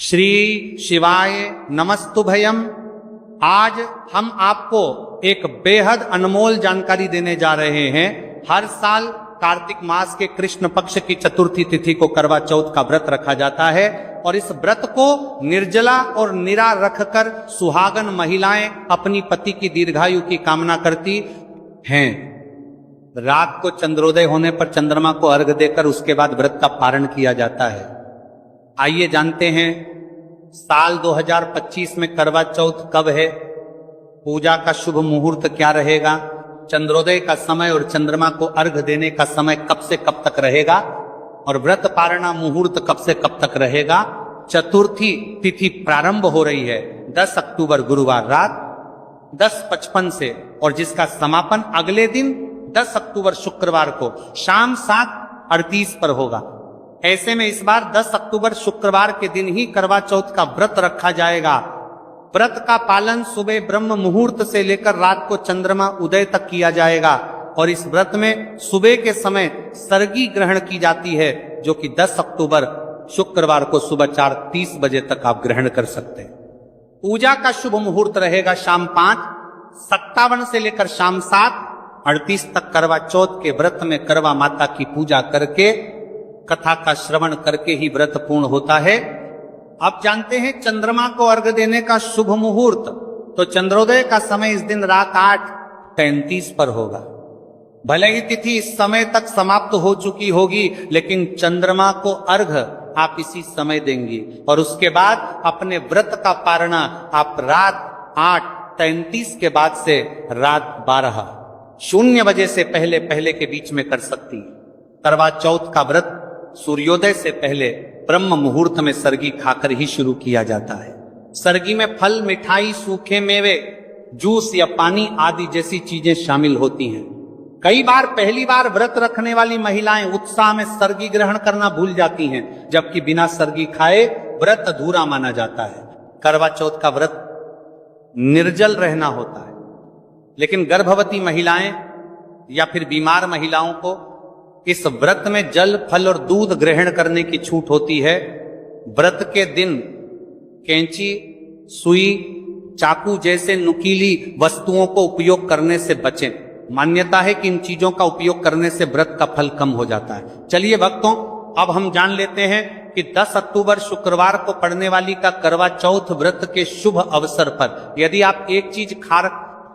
श्री शिवाय नमस्तुभयम। आज हम आपको एक बेहद अनमोल जानकारी देने जा रहे हैं। हर साल कार्तिक मास के कृष्ण पक्ष की चतुर्थी तिथि को करवा चौथ का व्रत रखा जाता है और इस व्रत को निर्जला और निरा रखकर सुहागन महिलाएं अपनी पति की दीर्घायु की कामना करती हैं। रात को चंद्रोदय होने पर चंद्रमा को अर्घ देकर उसके बाद व्रत का पारण किया जाता है। आइए जानते हैं साल 2025 में करवा चौथ कब है, पूजा का शुभ मुहूर्त क्या रहेगा, चंद्रोदय का समय और चंद्रमा को अर्घ देने का समय कब से कब तक रहेगा और व्रत पारणा मुहूर्त कब से कब तक रहेगा। चतुर्थी तिथि प्रारंभ हो रही है 10 अक्टूबर गुरुवार रात 10:55 से और जिसका समापन अगले दिन 10 अक्टूबर शुक्रवार को शाम 7:38 पर होगा। ऐसे में इस बार 10 अक्टूबर शुक्रवार के दिन ही करवा चौथ का व्रत रखा जाएगा। व्रत का पालन सुबह ब्रह्म मुहूर्त से लेकर रात को चंद्रमा उदय तक किया जाएगा और इस व्रत में सुबह के समय सर्गी ग्रहण की जाती है, जो कि 10 अक्टूबर शुक्रवार को सुबह 4:30 बजे तक आप ग्रहण कर सकते हैं। पूजा का शुभ मुहूर्त रहेगा शाम 5:57 से लेकर शाम 7:38 तक। करवा चौथ के व्रत में करवा माता की पूजा करके कथा का श्रवण करके ही व्रत पूर्ण होता है। अब जानते हैं चंद्रमा को अर्घ देने का शुभ मुहूर्त। तो चंद्रोदय का समय इस दिन रात 8:33 पर होगा। भले ही तिथि इस समय तक समाप्त हो चुकी होगी, लेकिन चंद्रमा को अर्घ आप इसी समय देंगी और उसके बाद अपने व्रत का पारणा आप रात 8:33 के बाद से रात 12:00 बजे से पहले पहले के बीच में कर सकती। करवा चौथ का व्रत सूर्योदय से पहले ब्रह्म मुहूर्त में सर्गी खाकर ही शुरू किया जाता है। सर्गी में फल, मिठाई, सूखे मेवे, जूस या पानी आदि जैसी चीजें शामिल होती हैं। कई बार पहली बार व्रत रखने वाली महिलाएं उत्साह में सर्गी ग्रहण करना भूल जाती हैं, जबकि बिना सर्गी खाए व्रत अधूरा माना जाता है। करवा चौथ का व्रत निर्जल रहना होता है, लेकिन गर्भवती महिलाएं या फिर बीमार महिलाओं को इस व्रत में जल, फल और दूध ग्रहण करने की छूट होती है। व्रत के दिन कैंची, सुई, चाकू जैसे नुकीली वस्तुओं को उपयोग करने से बचें। मान्यता है कि इन चीजों का उपयोग करने से व्रत का फल कम हो जाता है। चलिए भक्तों, अब हम जान लेते हैं कि 10 अक्टूबर शुक्रवार को पड़ने वाली का करवा चौथ व्रत के शुभ अवसर पर यदि आप एक चीज खा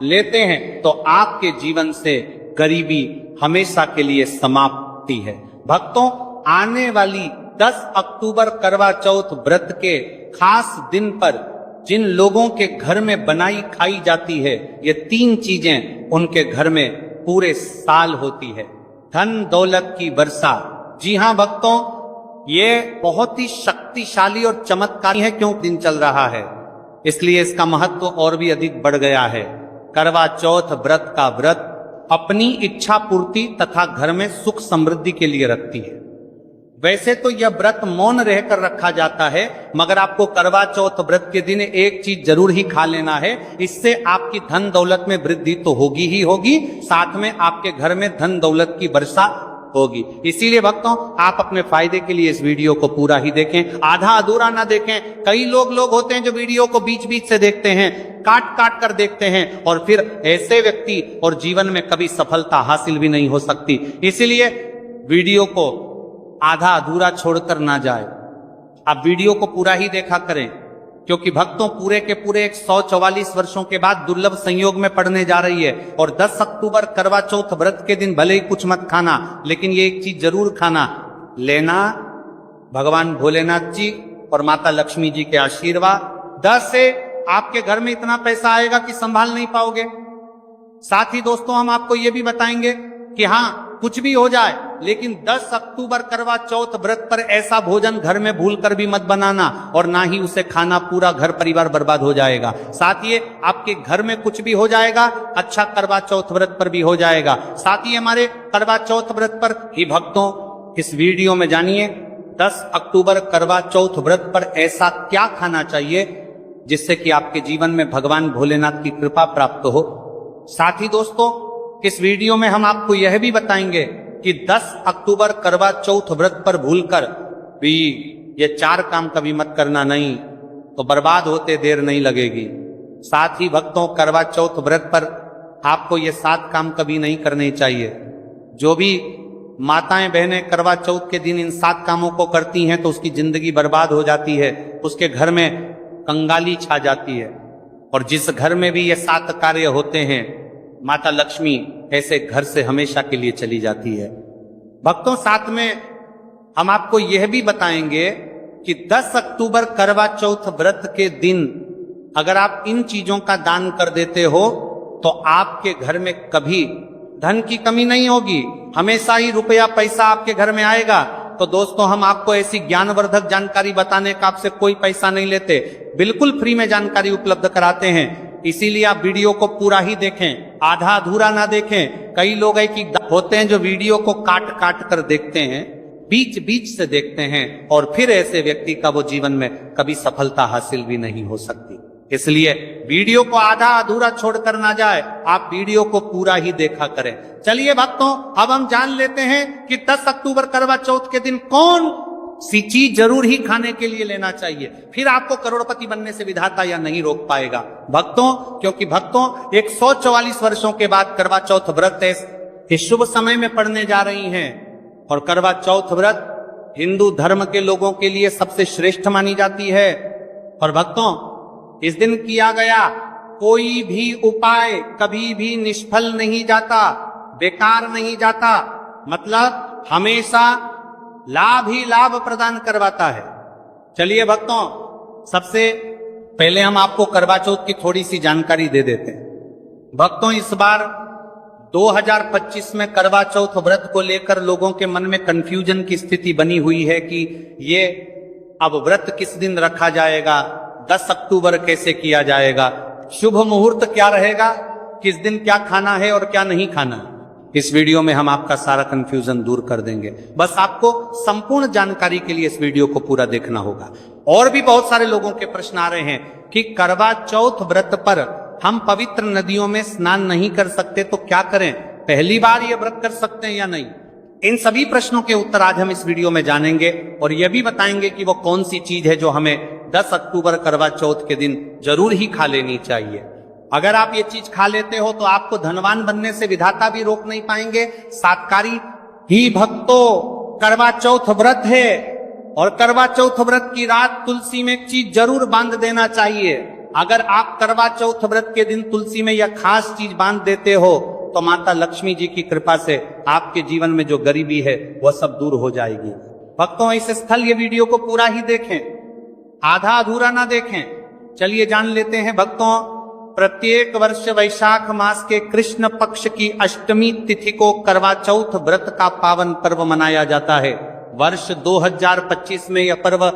लेते हैं तो आपके जीवन से गरीबी हमेशा के लिए समाप्ति है। भक्तों, आने वाली 10 अक्टूबर करवा चौथ व्रत के खास दिन पर जिन लोगों के घर में बनाई खाई जाती है, ये 3 चीजें उनके घर में पूरे साल होती है। धन दौलत की वर्षा। जी हां भक्तों, ये बहुत ही शक्तिशाली और चमत्कारी है। क्यों दिन चल रहा है, इसलिए इसका महत्व और भी अधिक बढ़ गया है। करवा चौथ व्रत का व्रत अपनी इच्छा पूर्ति तथा घर में सुख समृद्धि के लिए रखती है। वैसे तो यह व्रत मौन रहकर रखा जाता है, मगर आपको करवा चौथ व्रत के दिन एक चीज जरूर ही खा लेना है। इससे आपकी धन दौलत में वृद्धि तो होगी ही होगी, साथ में आपके घर में धन दौलत की वर्षा होगी। इसीलिए भक्तों, आप अपने फायदे के लिए इस वीडियो को पूरा ही देखें, आधा अधूरा ना देखें। कई लोग होते हैं जो वीडियो को बीच बीच से देखते हैं, काट काट कर देखते हैं, और फिर ऐसे व्यक्ति और जीवन में कभी सफलता हासिल भी नहीं हो सकती। इसीलिए वीडियो को आधा अधूरा छोड़कर ना जाए, आप वीडियो को पूरा ही देखा करें, क्योंकि भक्तों पूरे के पूरे 144 वर्षों के बाद दुर्लभ संयोग में पड़ने जा रही है। और 10 अक्टूबर करवा चौथ व्रत के दिन भले ही कुछ मत खाना, लेकिन ये एक चीज जरूर खाना लेना, भगवान भोलेनाथ जी और माता लक्ष्मी जी के आशीर्वाद। 10 से आपके घर में इतना पैसा आएगा कि संभाल नहीं पाओगे। साथ ही दोस्तों, हम आपको ये भी बताएंगे कि हाँ, कुछ भी हो जाए, लेकिन 10 अक्टूबर करवा चौथ व्रत पर ऐसा भोजन घर में भूलकर भी मत बनाना, और ना ही उसे खाना, पूरा घर परिवार बर्बाद हो जाएगा। साथ ही आपके घर में कुछ भी हो जाएगा, अच्छा करवा चौथ व्रत पर भी हो जाएगा। साथ ही हमारे करवा चौथ व्रत पर ही भक्तों इस वीडियो में जानिए 10 अक्टूबर करवा चौथ व्रत पर ऐसा क्या खाना चाहिए जिससे कि आपके जीवन में भगवान भोलेनाथ की कृपा प्राप्त हो। साथ ही दोस्तों, इस वीडियो में हम आपको यह भी बताएंगे कि 10 अक्टूबर करवा चौथ व्रत पर भूलकर भी ये 4 काम कभी मत करना, नहीं तो बर्बाद होते देर नहीं लगेगी। साथ ही भक्तों, करवा चौथ व्रत पर आपको ये 7 काम कभी नहीं करने चाहिए। जो भी माताएं बहनें करवा चौथ के दिन इन 7 कामों को करती हैं तो उसकी जिंदगी बर्बाद हो जाती है, उसके घर में कंगाली छा जाती है। और जिस घर में भी ये 7 कार्य होते हैं, माता लक्ष्मी ऐसे घर से हमेशा के लिए चली जाती है। भक्तों, साथ में हम आपको यह भी बताएंगे कि 10 अक्टूबर करवा चौथ व्रत के दिन अगर आप इन चीजों का दान कर देते हो तो आपके घर में कभी धन की कमी नहीं होगी, हमेशा ही रुपया पैसा आपके घर में आएगा। तो दोस्तों, हम आपको ऐसी ज्ञानवर्धक जानकारी बताने का आपसे कोई पैसा नहीं लेते, बिल्कुल फ्री में जानकारी उपलब्ध कराते हैं। इसीलिए आप वीडियो को पूरा ही देखें, आधा अधूरा ना देखें। कई लोग है कि होते हैं जो वीडियो को काट काट कर देखते हैं, बीच बीच से देखते हैं, और फिर ऐसे व्यक्ति का वो जीवन में कभी सफलता हासिल भी नहीं हो सकती। इसलिए वीडियो को आधा अधूरा छोड़कर ना जाए, आप वीडियो को पूरा ही देखा करें। चलिए भक्तों, अब हम जान लेते हैं कि 10 अक्टूबर करवा चौथ के दिन कौन सी चीज जरूर ही खाने के लिए लेना चाहिए, फिर आपको करोड़पति बनने से विधाता या नहीं रोक पाएगा। भक्तों, क्योंकि भक्तों 144 वर्षों के बाद करवा चौथ व्रत इस शुभ समय में पड़ने जा रही हैं। और करवा चौथ व्रत हिंदू धर्म के लोगों के लिए सबसे श्रेष्ठ मानी जाती है। और भक्तों, इस दिन किया गया कोई भी उपाय कभी भी निष्फल नहीं जाता, बेकार नहीं जाता, मतलब हमेशा लाभ ही लाभ प्रदान करवाता है। चलिए भक्तों, सबसे पहले हम आपको करवा चौथ की थोड़ी सी जानकारी दे देते हैं। भक्तों, इस बार 2025 में करवा चौथ व्रत को लेकर लोगों के मन में कंफ्यूजन की स्थिति बनी हुई है कि ये अब व्रत किस दिन रखा जाएगा, 10 अक्टूबर कैसे किया जाएगा, शुभ मुहूर्त क्या रहेगा, किस दिन क्या खाना है और क्या नहीं खाना। इस वीडियो में हम आपका सारा कंफ्यूजन दूर कर देंगे। बस आपको संपूर्ण जानकारी के लिए इस वीडियो को पूरा देखना होगा। और भी बहुत सारे लोगों के प्रश्न आ रहे हैं कि करवा चौथ व्रत पर हम पवित्र नदियों में स्नान नहीं कर सकते तो क्या करें, पहली बार ये व्रत कर सकते हैं या नहीं। इन सभी प्रश्नों के उत्तर आज हम इस वीडियो में जानेंगे और यह भी बताएंगे कि वो कौन सी चीज है जो हमें 10 अक्टूबर करवा चौथ के दिन जरूर ही खा लेनी चाहिए। अगर आप ये चीज खा लेते हो तो आपको धनवान बनने से विधाता भी रोक नहीं पाएंगे। सातकारी ही भक्तों, करवा चौथ व्रत है और करवा चौथ व्रत की रात तुलसी में एक चीज जरूर बांध देना चाहिए। अगर आप करवा चौथ व्रत के दिन तुलसी में यह खास चीज बांध देते हो तो माता लक्ष्मी जी की कृपा से आपके जीवन में जो गरीबी है वह सब दूर हो जाएगी। भक्तों, इस स्थल ये वीडियो को पूरा ही देखें, आधा अधूरा ना देखें। चलिए जान लेते हैं भक्तों, प्रत्येक वर्ष वैशाख मास के कृष्ण पक्ष की अष्टमी तिथि को करवा चौथ व्रत का पावन पर्व मनाया जाता है। वर्ष 2025 में यह पर्व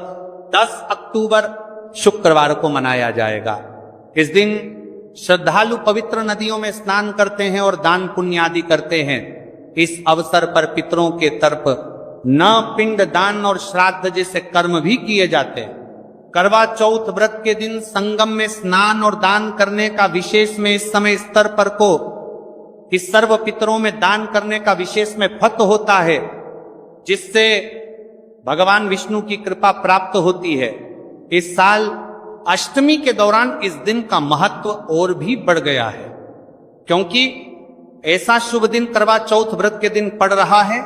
10 अक्टूबर शुक्रवार को मनाया जाएगा। इस दिन श्रद्धालु पवित्र नदियों में स्नान करते हैं और दान पुण्य आदि करते हैं। इस अवसर पर पितरों के तरफ न पिंड दान और श्राद्ध जैसे कर्म भी किए जाते हैं। करवा चौथ व्रत के दिन संगम में स्नान और दान करने का विशेष में इस समय स्तर पर को इस सर्व पितरों में दान करने का विशेष में फत होता है, जिससे भगवान विष्णु की कृपा प्राप्त होती है। इस साल अष्टमी के दौरान इस दिन का महत्व और भी बढ़ गया है, क्योंकि ऐसा शुभ दिन करवा चौथ व्रत के दिन पड़ रहा है।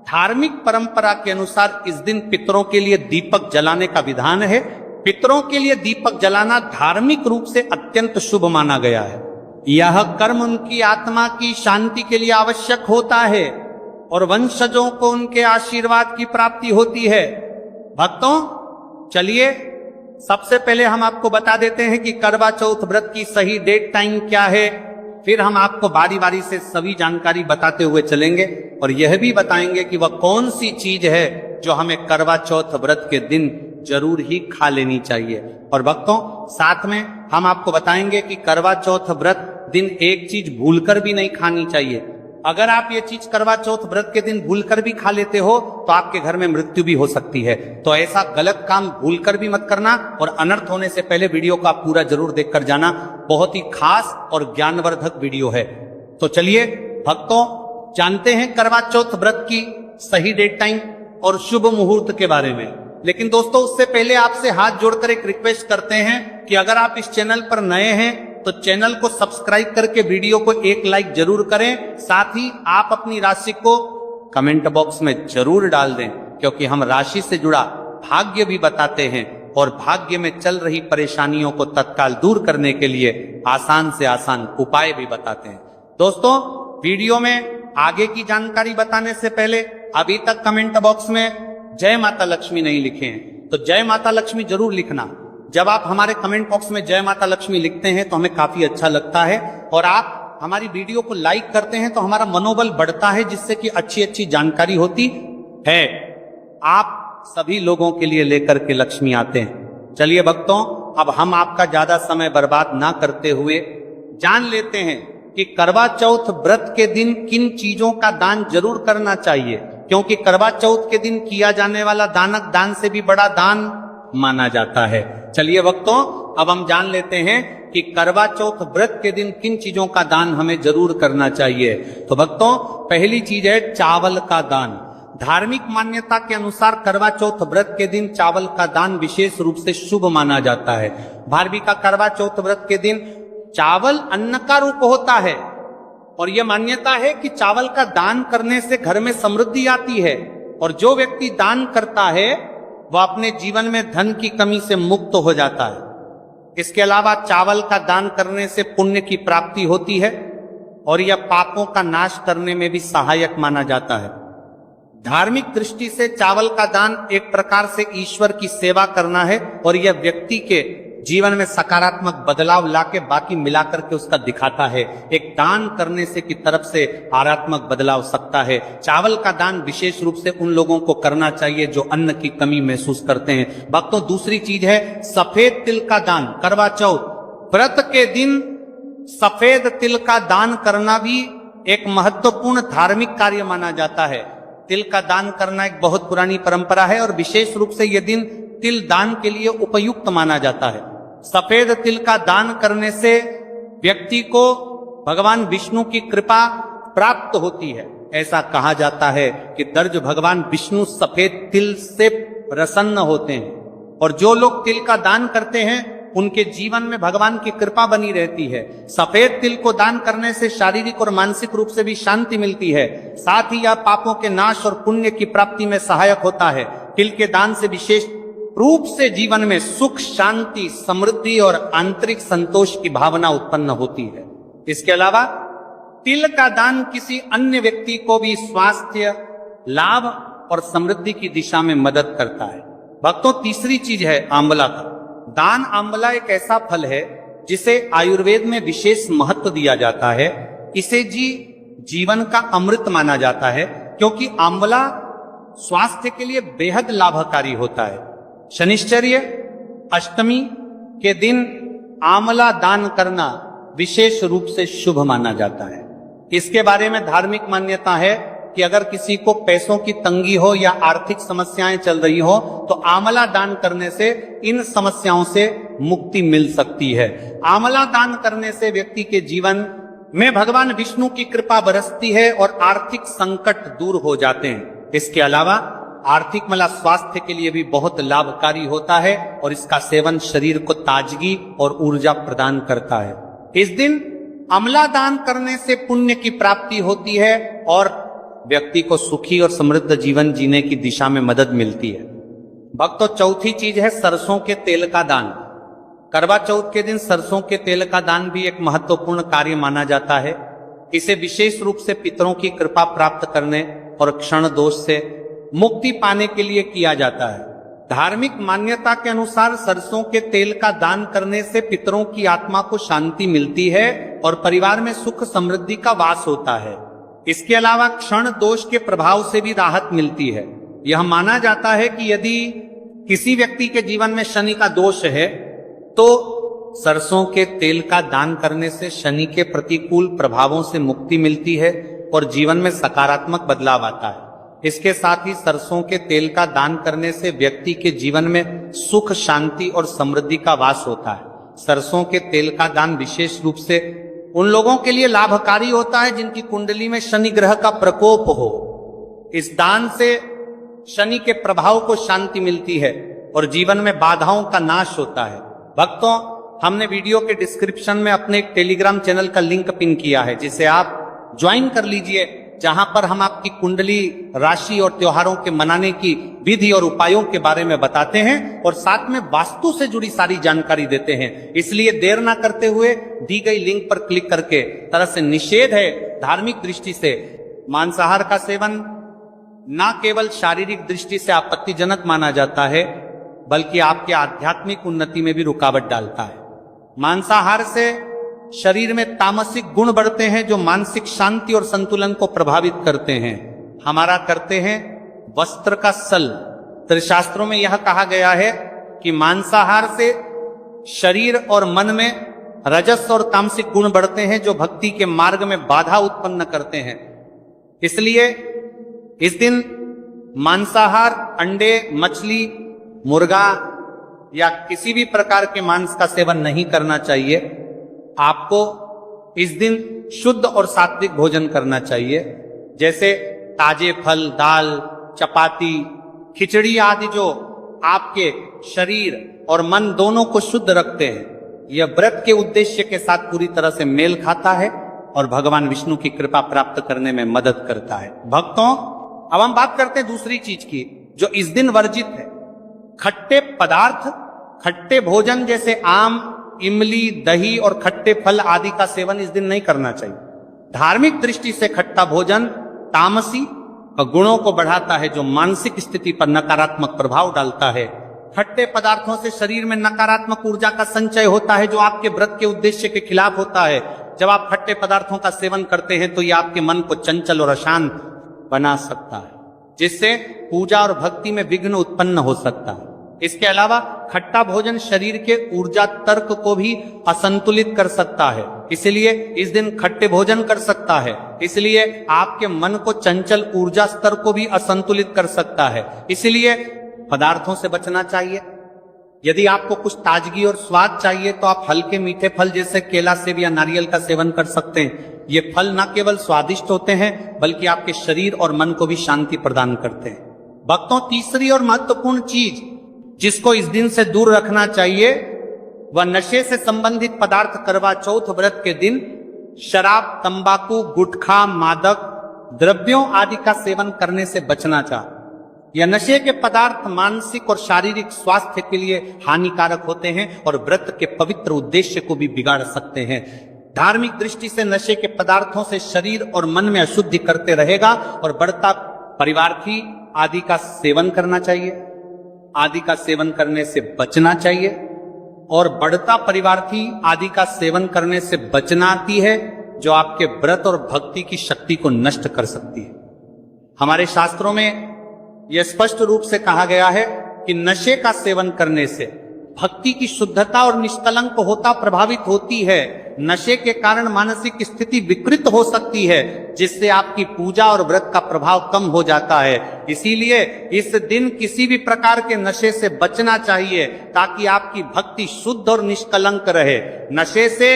धार्मिक परंपरा के अनुसार इस दिन पितरों के लिए दीपक जलाने का विधान है। पितरों के लिए दीपक जलाना धार्मिक रूप से अत्यंत शुभ माना गया है। यह कर्म उनकी आत्मा की शांति के लिए आवश्यक होता है और वंशजों को उनके आशीर्वाद की प्राप्ति होती है। भक्तों, चलिए सबसे पहले हम आपको बता देते हैं कि करवा चौथ व्रत की सही डेट टाइम क्या है, फिर हम आपको बारी बारी से सभी जानकारी बताते हुए चलेंगे और यह भी बताएंगे कि वह कौन सी चीज है जो हमें करवा चौथ व्रत के दिन जरूर ही खा लेनी चाहिए। और भक्तों, साथ में हम आपको बताएंगे कि करवा चौथ व्रत दिन एक चीज भूलकर भी नहीं खानी चाहिए। अगर आप ये चीज करवा चौथ व्रत के दिन भूलकर भी खा लेते हो तो आपके घर में मृत्यु भी हो सकती है। तो ऐसा गलत काम भूलकर भी मत करना और अनर्थ होने से पहले वीडियो को आप पूरा जरूर देखकर जाना। बहुत ही खास और ज्ञानवर्धक वीडियो है। तो चलिए भक्तों, जानते हैं करवा चौथ व्रत की सही डेट टाइम और शुभ मुहूर्त के बारे में। लेकिन दोस्तों उससे पहले आपसे हाथ जोड़कर एक रिक्वेस्ट करते हैं कि अगर आप इस चैनल पर नए हैं तो चैनल को सब्सक्राइब करके वीडियो को एक लाइक जरूर करें। साथ ही आप अपनी राशि को कमेंट बॉक्स में जरूर डाल दें, क्योंकि हम राशि से जुड़ा भाग्य भी बताते हैं और भाग्य में चल रही परेशानियों को तत्काल दूर करने के लिए आसान से आसान उपाय भी बताते हैं। दोस्तों वीडियो में आगे की जानकारी बताने से पहले अभी तक कमेंट बॉक्स में जय माता लक्ष्मी नहीं लिखे हैं तो जय माता लक्ष्मी जरूर लिखना। जब आप हमारे कमेंट बॉक्स में जय माता लक्ष्मी लिखते हैं तो हमें काफी अच्छा लगता है और आप हमारी वीडियो को लाइक करते हैं तो हमारा मनोबल बढ़ता है, जिससे कि अच्छी अच्छी जानकारी होती है। आप सभी लोगों के लिए लेकर के लक्ष्मी आते हैं। चलिए भक्तों, अब हम आपका ज्यादा समय बर्बाद ना करते हुए जान लेते हैं कि करवा चौथ व्रत के दिन किन चीजों का दान जरूर करना चाहिए, क्योंकि करवा चौथ के दिन किया जाने वाला दानक दान से भी बड़ा दान माना जाता है। चलिए भक्तों, अब हम जान लेते हैं कि करवा चौथ व्रत के दिन किन चीजों का दान हमें जरूर करना चाहिए। तो भक्तों पहली चीज है चावल का दान। धार्मिक मान्यता के अनुसार करवा चौथ व्रत के दिन चावल का दान विशेष रूप से शुभ माना जाता है। भारवी का करवा चौथ व्रत के दिन चावल अन्न का रूप होता है और यह मान्यता है कि चावल का दान करने से घर में समृद्धि आती है और जो व्यक्ति दान करता है वह अपने जीवन में धन की कमी से मुक्त हो जाता है। इसके अलावा चावल का दान करने से पुण्य की प्राप्ति होती है और यह पापों का नाश करने में भी सहायक माना जाता है। धार्मिक दृष्टि से चावल का दान एक प्रकार से ईश्वर की सेवा करना है और यह व्यक्ति के जीवन में सकारात्मक बदलाव लाके बाकी मिलाकर के उसका दिखाता है। एक दान करने से की तरफ से आरात्मक बदलाव सकता है। चावल का दान विशेष रूप से उन लोगों को करना चाहिए जो अन्न की कमी महसूस करते हैं। भक्तों दूसरी चीज है सफेद तिल का दान। करवा चौथ व्रत के दिन सफेद तिल का दान करना भी एक महत्वपूर्ण धार्मिक कार्य माना जाता है। तिल का दान करना एक बहुत पुरानी परंपरा है और विशेष रूप से यह दिन तिल दान के लिए उपयुक्त माना जाता है। सफेद तिल का दान करने से व्यक्ति को भगवान विष्णु की कृपा प्राप्त होती है। ऐसा कहा जाता है कि दर्ज भगवान विष्णु सफेद तिल से प्रसन्न होते हैं और जो लोग तिल का दान करते हैं उनके जीवन में भगवान की कृपा बनी रहती है। सफेद तिल को दान करने से शारीरिक और मानसिक रूप से भी शांति मिलती है। साथ ही यह पापों के नाश और पुण्य की प्राप्ति में सहायक होता है। तिल के दान से विशेष रूप से जीवन में सुख, शांति, समृद्धि और आंतरिक संतोष की भावना उत्पन्न होती है। इसके अलावा तिल का दान किसी अन्य व्यक्ति को भी स्वास्थ्य लाभ और समृद्धि की दिशा में मदद करता है। भक्तों तीसरी चीज है आंवला का दान। आंवला एक ऐसा फल है जिसे आयुर्वेद में विशेष महत्व दिया जाता है। इसे जीवन का अमृत माना जाता है क्योंकि आंवला स्वास्थ्य के लिए बेहद लाभकारी होता है। शनिश्चर्य अष्टमी के दिन आंवला दान करना विशेष रूप से शुभ माना जाता है। इसके बारे में धार्मिक मान्यता है कि अगर किसी को पैसों की तंगी हो या आर्थिक समस्याएं चल रही हो तो आंवला दान करने से इन समस्याओं से मुक्ति मिल सकती है। आंवला दान करने से व्यक्ति के जीवन में भगवान विष्णु की कृपा बरसती है और आर्थिक संकट दूर हो जाते हैं। इसके अलावा आर्थिक स्वास्थ्य के लिए भी बहुत लाभकारी होता है और इसका सेवन शरीर को ताजगी और ऊर्जा प्रदान करता है। इस दिन आंवला दान करने से पुण्य की प्राप्ति होती है और व्यक्ति को सुखी और समृद्ध जीवन जीने की दिशा में मदद मिलती है। भक्तों चौथी चीज है सरसों के तेल का दान। करवा चौथ के दिन सरसों के तेल का दान भी एक महत्वपूर्ण कार्य माना जाता है। इसे विशेष रूप से पितरों की कृपा प्राप्त करने और क्षण दोष से मुक्ति पाने के लिए किया जाता है। धार्मिक मान्यता के अनुसार सरसों के तेल का दान करने से पितरों की आत्मा को शांति मिलती है और परिवार में सुख समृद्धि का वास होता है। इसके अलावा क्षण दोष के प्रभाव से भी राहत मिलती है। यह माना जाता है कि यदि किसी व्यक्ति के जीवन में शनि का दोष है तो सरसों के तेल का दान करने से शनि के प्रतिकूल प्रभावों से मुक्ति मिलती है और जीवन में सकारात्मक बदलाव आता है। इसके साथ ही सरसों के तेल का दान करने से व्यक्ति के जीवन में सुख, शांति और समृद्धि का वास होता है। सरसों के तेल का दान विशेष रूप से उन लोगों के लिए लाभकारी होता है जिनकी कुंडली में शनि ग्रह का प्रकोप हो। इस दान से शनि के प्रभाव को शांति मिलती है और जीवन में बाधाओं का नाश होता है। भक्तों, हमने वीडियो के डिस्क्रिप्शन में अपने एक टेलीग्राम चैनल का लिंक पिन किया है, जिसे आप ज्वाइन कर लीजिए, जहां पर हम आपकी कुंडली, राशि और त्योहारों के मनाने की विधि और उपायों के बारे में बताते हैं और साथ में वास्तु से जुड़ी सारी जानकारी देते हैं। इसलिए देर ना करते हुए दी गई लिंक पर क्लिक करके, तरह से निषेध है धार्मिक दृष्टि से मांसाहार का सेवन न केवल शारीरिक दृष्टि से आपत्तिजनक माना जाता है, बल्कि आपके आध्यात्मिक उन्नति में भी रुकावट डालता है। मांसाहार से शरीर में तामसिक गुण बढ़ते हैं जो मानसिक शांति और संतुलन को प्रभावित करते हैं। हमारा करते हैं वस्त्र का सल। त्रिशास्त्रों में यह कहा गया है कि मांसाहार से शरीर और मन में रजस और तामसिक गुण बढ़ते हैं जो भक्ति के मार्ग में बाधा उत्पन्न करते हैं। इसलिए इस दिन मांसाहार, अंडे, मछली, मुर्गा या किसी भी प्रकार के मांस का सेवन नहीं करना चाहिए। आपको इस दिन शुद्ध और सात्विक भोजन करना चाहिए, जैसे ताजे फल, दाल, चपाती, खिचड़ी आदि जो आपके शरीर और मन दोनों को शुद्ध रखते हैं। यह व्रत के उद्देश्य के साथ पूरी तरह से मेल खाता है और भगवान विष्णु की कृपा प्राप्त करने में मदद करता है। भक्तों, अब हम बात करते हैं दूसरी चीज की जो इस दिन वर्जित है। खट्टे पदार्थ, खट्टे भोजन जैसे आम, इमली, दही और खट्टे फल आदि का सेवन इस दिन नहीं करना चाहिए। धार्मिक दृष्टि से खट्टा भोजन तामसी गुणों को बढ़ाता है जो मानसिक स्थिति पर नकारात्मक प्रभाव डालता है। खट्टे पदार्थों से शरीर में नकारात्मक ऊर्जा का संचय होता है जो आपके व्रत के उद्देश्य के खिलाफ होता है। जब आप खट्टे पदार्थों का सेवन करते हैं तो यह आपके मन को चंचल और अशांत बना सकता है, जिससे पूजा और भक्ति में विघ्न उत्पन्न हो सकता है। इसके अलावा खट्टा भोजन शरीर के ऊर्जा तर्क को भी असंतुलित कर सकता है, इसलिए इस दिन खट्टे भोजन कर सकता है। इसलिए आपके मन को चंचल ऊर्जा स्तर को भी असंतुलित कर सकता है, इसलिए पदार्थों से बचना चाहिए। यदि आपको कुछ ताजगी और स्वाद चाहिए तो आप हल्के मीठे फल जैसे केला, सेब या नारियल का सेवन कर सकते हैं। ये फल न केवल स्वादिष्ट होते हैं बल्कि आपके शरीर और मन को भी शांति प्रदान करते हैं। भक्तों, तीसरी और महत्वपूर्ण चीज जिसको इस दिन से दूर रखना चाहिए वह नशे से संबंधित पदार्थ। करवा चौथ व्रत के दिन शराब, तंबाकू, गुटखा, मादक द्रव्यों आदि का सेवन करने से बचना चाहिए। यह नशे के पदार्थ मानसिक और शारीरिक स्वास्थ्य के लिए हानिकारक होते हैं और व्रत के पवित्र उद्देश्य को भी बिगाड़ सकते हैं। धार्मिक दृष्टि से नशे के पदार्थों से शरीर और मन में अशुद्धि करते रहेगा और बढ़ता परिवार्थी आदि का सेवन करना चाहिए, आदि का सेवन करने से बचना चाहिए। और बढ़ता परिवार्थी आदि का सेवन करने से बचना आती है जो आपके व्रत और भक्ति की शक्ति को नष्ट कर सकती है। हमारे शास्त्रों में यह स्पष्ट रूप से कहा गया है कि नशे का सेवन करने से भक्ति की शुद्धता और निष्कलंक होता प्रभावित होती है। नशे के कारण मानसिक स्थिति विकृत हो सकती है, जिससे आपकी पूजा और व्रत का प्रभाव कम हो जाता है। इसीलिए इस दिन किसी भी प्रकार के नशे से बचना चाहिए ताकि आपकी भक्ति शुद्ध और निष्कलंक रहे। नशे से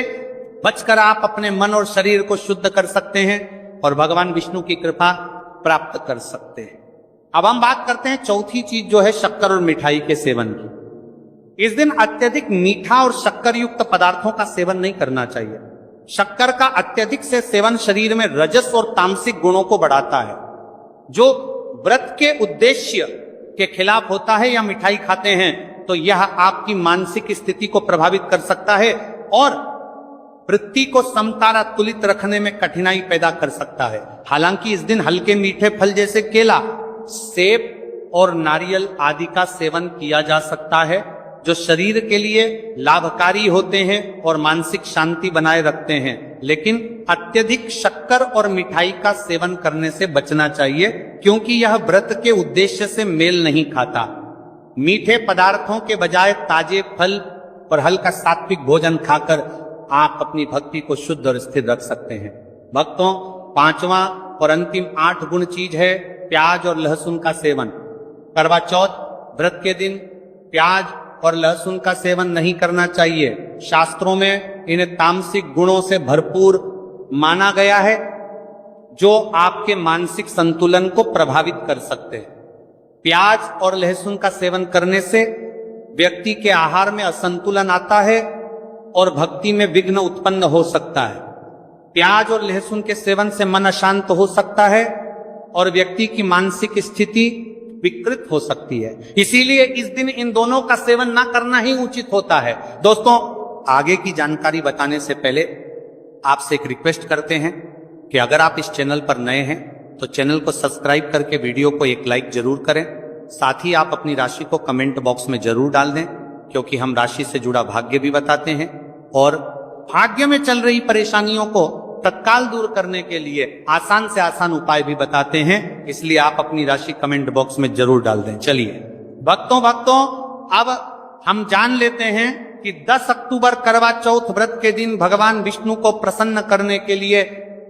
बचकर आप अपने मन और शरीर को शुद्ध कर सकते हैं और भगवान विष्णु की कृपा प्राप्त कर सकते हैं। अब हम बात करते हैं चौथी चीज जो है शक्कर और मिठाई के सेवन की। इस दिन अत्यधिक मीठा और शक्कर युक्त पदार्थों का सेवन नहीं करना चाहिए। शक्कर का अत्यधिक से सेवन शरीर में रजस और तामसिक गुणों को बढ़ाता है जो व्रत के उद्देश्य के खिलाफ होता है। या मिठाई खाते हैं तो यह आपकी मानसिक स्थिति को प्रभावित कर सकता है और वृत्ति को समतारा तुलित रखने में कठिनाई पैदा कर सकता है। हालांकि इस दिन हल्के मीठे फल जैसे केला, सेब और नारियल आदि का सेवन किया जा सकता है जो शरीर के लिए लाभकारी होते हैं और मानसिक शांति बनाए रखते हैं। लेकिन अत्यधिक शक्कर और मिठाई का सेवन करने से बचना चाहिए क्योंकि यह व्रत के उद्देश्य से मेल नहीं खाता। मीठे पदार्थों के बजाय ताजे फल और हल्का सात्विक भोजन खाकर आप अपनी भक्ति को शुद्ध और स्थिर रख सकते हैं। भक्तों, पांचवा और अंतिम 8 गुण चीज है प्याज और लहसुन का सेवन। करवा चौथ व्रत के दिन प्याज और लहसुन का सेवन नहीं करना चाहिए। शास्त्रों में इन्हें तामसिक गुणों से भरपूर माना गया है जो आपके मानसिक संतुलन को प्रभावित कर सकते हैं। प्याज और लहसुन का सेवन करने से व्यक्ति के आहार में असंतुलन आता है और भक्ति में विघ्न उत्पन्न हो सकता है। प्याज और लहसुन के सेवन से मन अशांत हो सकता है और व्यक्ति की मानसिक स्थिति विकृत हो सकती है। इसीलिए इस दिन इन दोनों का सेवन ना करना ही उचित होता है। दोस्तों, आगे की जानकारी बताने से पहले आपसे एक रिक्वेस्ट करते हैं कि अगर आप इस चैनल पर नए हैं तो चैनल को सब्सक्राइब करके वीडियो को एक लाइक जरूर करें। साथ ही आप अपनी राशि को कमेंट बॉक्स में जरूर डाल दें, क्योंकि हम राशि से जुड़ा भाग्य भी बताते हैं और भाग्य में चल रही परेशानियों को तत्काल दूर करने के लिए आसान से आसान उपाय भी बताते हैं। इसलिए आप अपनी राशि कमेंट बॉक्स में जरूर डाल दें। चलिए भक्तों, अब हम जान लेते हैं कि 10 अक्टूबर करवा चौथ व्रत के दिन भगवान विष्णु को प्रसन्न करने के लिए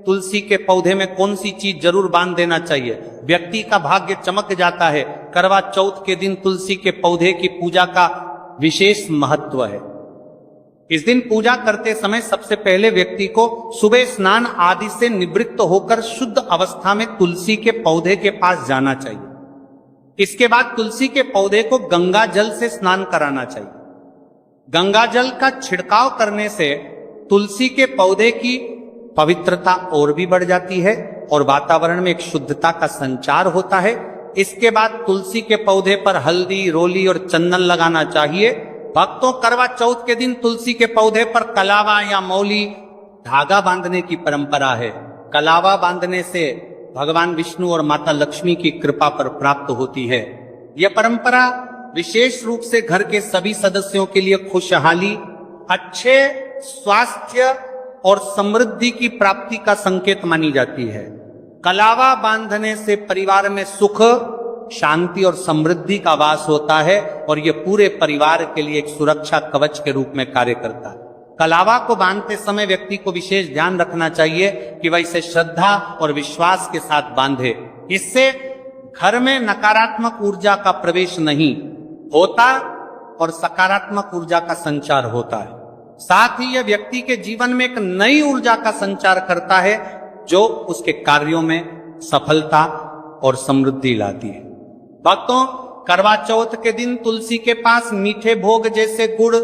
तुलसी के पौधे में कौन सी चीज जरूर बांध देना चाहिए। व्यक्ति का भाग्य चमक जाता है। करवा चौथ के दिन तुलसी के पौधे की पूजा का विशेष महत्व है। इस दिन पूजा करते समय सबसे पहले व्यक्ति को सुबह स्नान आदि से निवृत्त होकर शुद्ध अवस्था में तुलसी के पौधे के पास जाना चाहिए। इसके बाद तुलसी के पौधे को गंगा जल से स्नान कराना चाहिए। गंगा जल का छिड़काव करने से तुलसी के पौधे की पवित्रता और भी बढ़ जाती है और वातावरण में एक शुद्धता का संचार होता है। इसके बाद तुलसी के पौधे पर हल्दी, रोली और चंदन लगाना चाहिए। भक्तों, करवा चौथ के दिन तुलसी के पौधे पर कलावा या मौली धागा बांधने की परंपरा है। कलावा बांधने से भगवान विष्णु और माता लक्ष्मी की कृपा पर प्राप्त होती है। यह परंपरा विशेष रूप से घर के सभी सदस्यों के लिए खुशहाली, अच्छे स्वास्थ्य और समृद्धि की प्राप्ति का संकेत मानी जाती है। कलावा बांधने से परिवार में सुख, शांति और समृद्धि का वास होता है और यह पूरे परिवार के लिए एक सुरक्षा कवच के रूप में कार्य करता है। कलावा को बांधते समय व्यक्ति को विशेष ध्यान रखना चाहिए कि वह इसे श्रद्धा और विश्वास के साथ बांधे। इससे घर में नकारात्मक ऊर्जा का प्रवेश नहीं होता और सकारात्मक ऊर्जा का संचार होता है। साथ ही यह व्यक्ति के जीवन में एक नई ऊर्जा का संचार करता है जो उसके कार्यों में सफलता और समृद्धि लाती है। भक्तों, करवा चौथ के दिन तुलसी के पास मीठे भोग जैसे गुड़,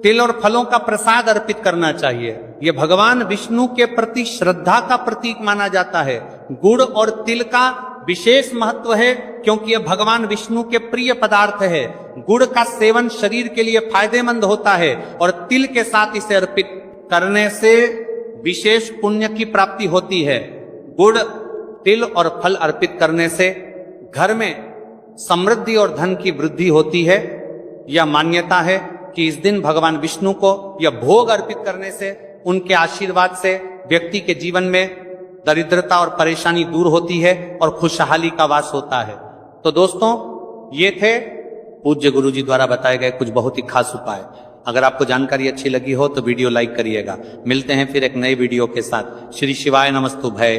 तिल और फलों का प्रसाद अर्पित करना चाहिए। यह भगवान विष्णु के प्रति श्रद्धा का प्रतीक माना जाता है। गुड़ और तिल का विशेष महत्व है क्योंकि यह भगवान विष्णु के प्रिय पदार्थ है। गुड़ का सेवन शरीर के लिए फायदेमंद होता है और तिल के साथ इसे अर्पित करने से विशेष पुण्य की प्राप्ति होती है। गुड़, तिल और फल अर्पित करने से घर में समृद्धि और धन की वृद्धि होती है। यह मान्यता है कि इस दिन भगवान विष्णु को यह भोग अर्पित करने से, उनके आशीर्वाद से व्यक्ति के जीवन में दरिद्रता और परेशानी दूर होती है और खुशहाली का वास होता है। तो दोस्तों, ये थे पूज्य गुरु जी द्वारा बताए गए कुछ बहुत ही खास उपाय। अगर आपको जानकारी अच्छी लगी हो तो वीडियो लाइक करिएगा। मिलते हैं फिर एक नए वीडियो के साथ। श्री शिवाय नमस्तुभ्यं।